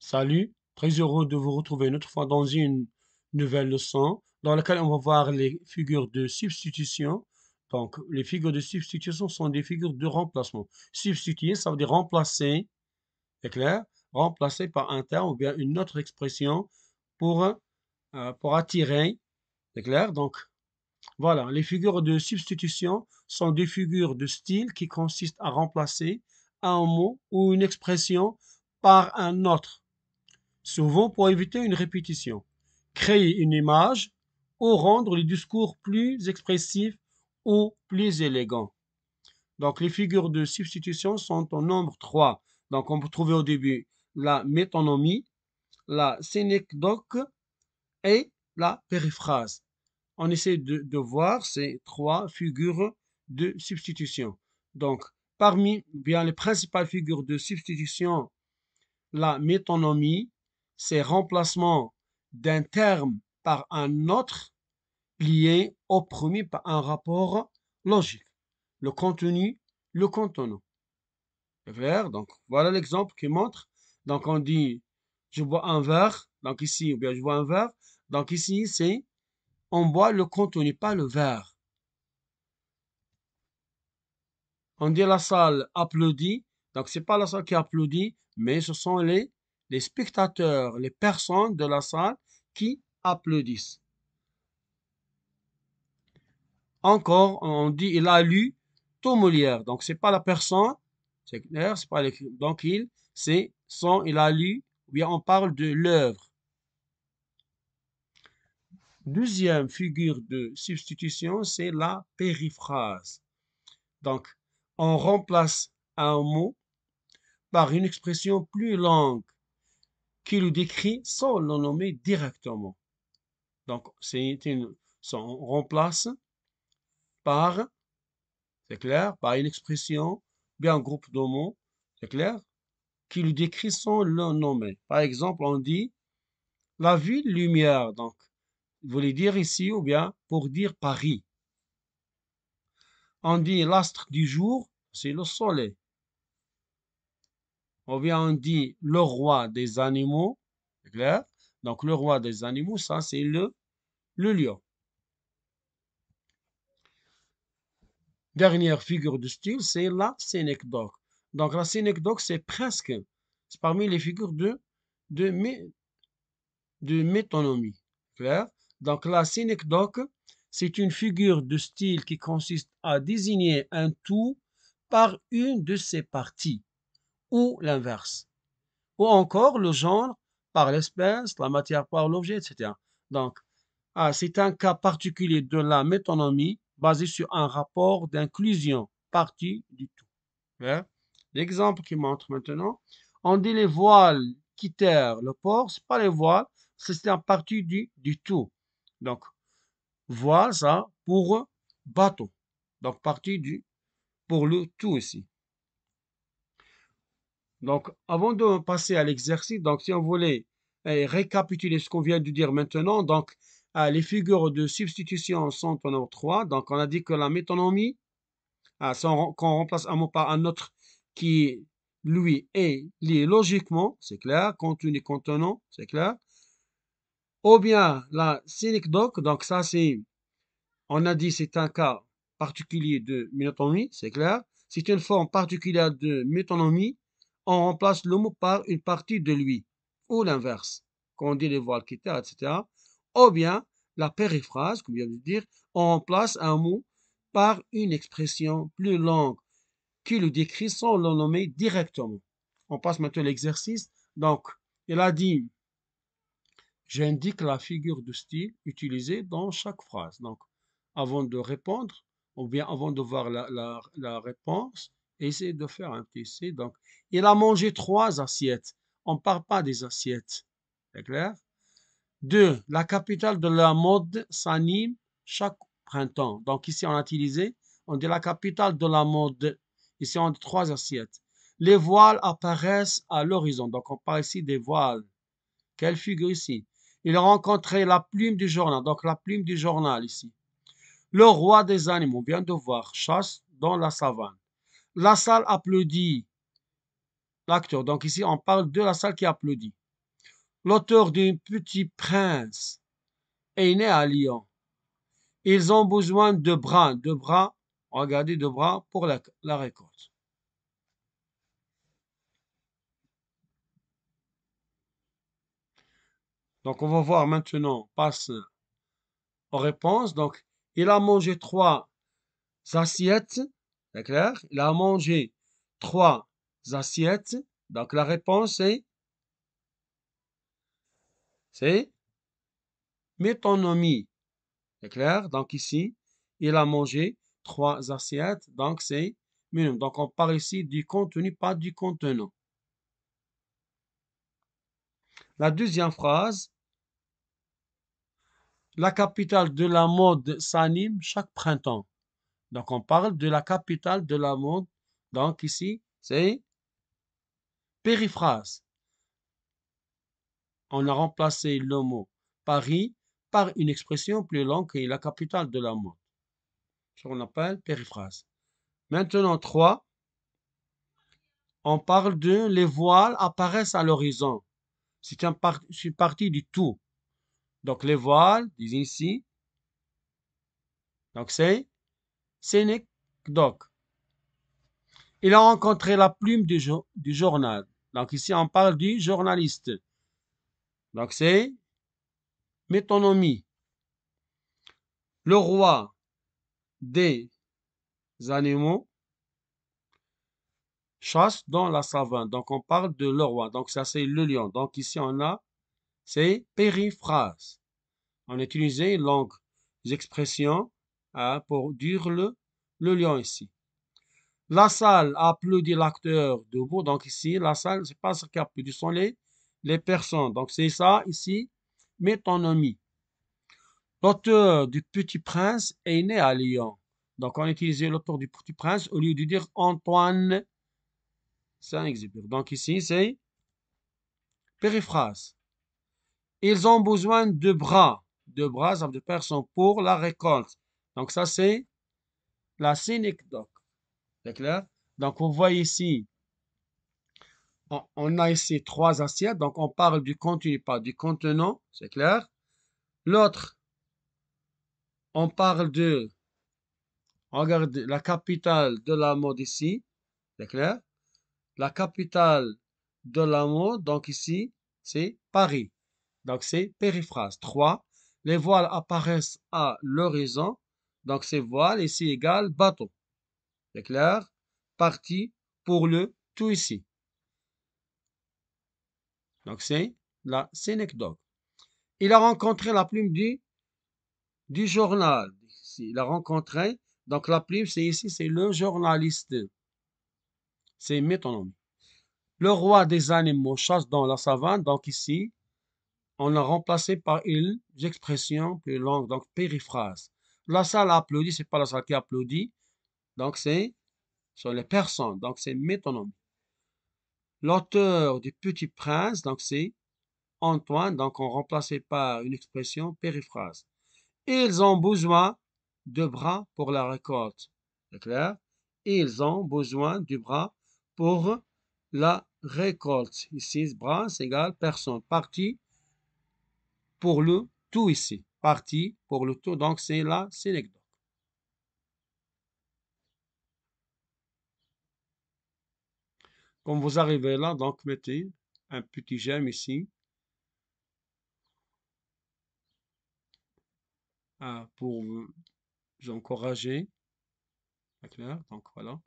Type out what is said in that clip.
Salut, très heureux de vous retrouver une autre fois dans une nouvelle leçon dans laquelle on va voir les figures de substitution. Donc, les figures de substitution sont des figures de remplacement. Substituer, ça veut dire remplacer, c'est clair? Remplacer par un terme ou bien une autre expression pour, pour attirer, c'est clair? Donc, voilà, les figures de substitution sont des figures de style qui consistent à remplacer un mot ou une expression par un autre, souvent pour éviter une répétition, créer une image ou rendre le discours plus expressif ou plus élégant. Donc, les figures de substitution sont au nombre 3. Donc, on peut trouver au début la métonymie, la synecdoque et la périphrase. On essaie de voir ces trois figures de substitution. Donc, parmi bien les principales figures de substitution, la métonymie, c'est remplacement d'un terme par un autre lié au premier par un rapport logique. Le contenu, le contenant. C'est clair? Donc, voilà l'exemple qui montre. Donc, on dit, je bois un verre. Donc, ici, ou bien je bois un verre. Donc, ici, c'est, on boit le contenu, pas le verre. On dit la salle applaudit. Donc, c'est pas la salle qui applaudit, mais ce sont les spectateurs, les personnes de la salle qui applaudissent. Encore, on dit il a lu tout Molière. Donc, c'est pas la personne, c'est clair, c'est pas l'écrit. Donc, c'est son, il a lu, ou bien on parle de l'œuvre. Deuxième figure de substitution, c'est la périphrase. Donc, on remplace un mot par une expression plus longue qui le décrit sans le nommer directement. Donc, on remplace par, c'est clair, par une expression, bien un groupe de mots, c'est clair, qui le décrit sans le nommer. Par exemple, on dit la ville lumière, donc, vous voulez dire ici, ou bien pour dire Paris. On dit l'astre du jour, c'est le soleil. Ou bien on dit le roi des animaux, c'est clair. Donc, le roi des animaux, ça, c'est le lion. Dernière figure de style, c'est la synecdoque. Donc, la synecdoque, c'est parmi les figures de, de métonymie. Clair? Donc, la synecdoque, c'est une figure de style qui consiste à désigner un tout par une de ses parties, ou l'inverse. Ou encore le genre par l'espèce, la matière par l'objet, etc. Donc, c'est un cas particulier de la métonymie basé sur un rapport d'inclusion, partie du tout. Hein? L'exemple qui montre maintenant, on dit les voiles quittèrent le port, c'est pas les voiles, c'est un partie du tout. Donc, voile, ça, pour bateau. Donc, partie pour le tout ici. Donc, avant de passer à l'exercice, donc si on voulait récapituler ce qu'on vient de dire maintenant, donc les figures de substitution sont en nombre 3. Donc, on a dit que la métonymie, quand on remplace un mot par un autre qui, lui, est lié logiquement, c'est clair, contenu contenant, c'est clair. Ou bien la synecdoque, donc ça c'est, on a dit c'est un cas particulier de métonymie, c'est clair. C'est une forme particulière de métonymie. On remplace le mot par une partie de lui, ou l'inverse, quand on dit les voiles quittèrent, etc. Ou bien la périphrase, comme je viens de dire, on remplace un mot par une expression plus longue qui le décrit sans le nommer directement. On passe maintenant à l'exercice. Donc, il a dit, j'indique la figure de style utilisée dans chaque phrase. Donc, avant de répondre, ou bien avant de voir la réponse, essayez de faire un petit essai. Donc, il a mangé 3 assiettes. On ne parle pas des assiettes. C'est clair? 2. La capitale de la mode s'anime chaque printemps. Donc, ici, on a utilisé, on dit la capitale de la mode. Ici, on dit 3 assiettes. Les voiles apparaissent à l'horizon. Donc, on parle ici des voiles. Quelle figure ici? Il a rencontré la plume du journal. Donc, la plume du journal ici. Le roi des animaux, on vient de voir, chasse dans la savane. La salle applaudit l'acteur. Donc, ici, on parle de la salle qui applaudit. L'auteur du Petit Prince est né à Lyon. Ils ont besoin de bras, regardez, de bras pour la récolte. Donc, on va voir maintenant, passe aux réponses. Donc, il a mangé 3 assiettes, c'est clair? Il a mangé 3 assiettes. Donc, la réponse c'est métonymie, c'est clair? Donc, ici, il a mangé 3 assiettes. Donc, c'est minimum. Donc, on parle ici du contenu, pas du contenant. La deuxième phrase, la capitale de la mode s'anime chaque printemps. Donc, on parle de la capitale de la mode. Donc, ici, c'est périphrase. On a remplacé le mot Paris par une expression plus longue qui est la capitale de la mode. Ce qu'on appelle périphrase. Maintenant, 3. On parle de les voiles apparaissent à l'horizon. C'est une partie du tout. Donc, les voiles, disent ici. Donc, c'est synecdoque. Il a rencontré la plume du journal. Donc, ici, on parle du journaliste. Donc, c'est métonymie. Le roi des animaux chasse dans la savane. Donc, on parle de le roi. Donc, ça, c'est le lion. Donc, ici, on a, c'est périphrase. On a utilisé longues expressions pour dire le lion ici. La salle a applaudi l'acteur debout. Donc, ici, la salle, c'est pas ce qui applaudit, ce sont les personnes. Donc, c'est ça, ici, métonymie. L'auteur du Petit Prince est né à Lyon. Donc, on a utilisé l'auteur du Petit Prince au lieu de dire Antoine Saint-Exupéry. Donc, ici, c'est périphrase. Ils ont besoin de bras. De bras, ça veut dire personne pour la récolte. Donc, ça, c'est la synecdoque. C'est clair? Donc, vous voyez ici, on a ici 3 assiettes. Donc, on parle du contenu, pas du contenant. C'est clair? L'autre, on parle de, regardez, la capitale de la mode ici. C'est clair? La capitale de la mode, donc ici, c'est Paris. Donc, c'est périphrase. 3. Les voiles apparaissent à l'horizon. Donc, c'est voile ici égale bateau. C'est clair? Parti pour le tout ici. Donc, c'est la synecdoque. Il a rencontré la plume du journal. Ici, il a rencontré. Donc, la plume, c'est ici, c'est le journaliste. C'est métonymie. Le roi des animaux chasse dans la savane. Donc, ici, on l'a remplacé par une expression plus longue, donc périphrase. La salle applaudit, c'est pas la salle qui applaudit, donc c'est sur les personnes, donc c'est métonome. L'auteur du Petit Prince, donc c'est Antoine, donc on remplacé par une expression périphrase. Ils ont besoin de bras pour la récolte. C'est clair? Ils ont besoin du bras pour la récolte. Ici, bras, c'est égal personne. Partie pour le tout ici. Partie pour le tout, donc c'est la synecdoque. Comme vous arrivez là, donc mettez un petit j'aime ici pour vous encourager. Clair? Donc voilà.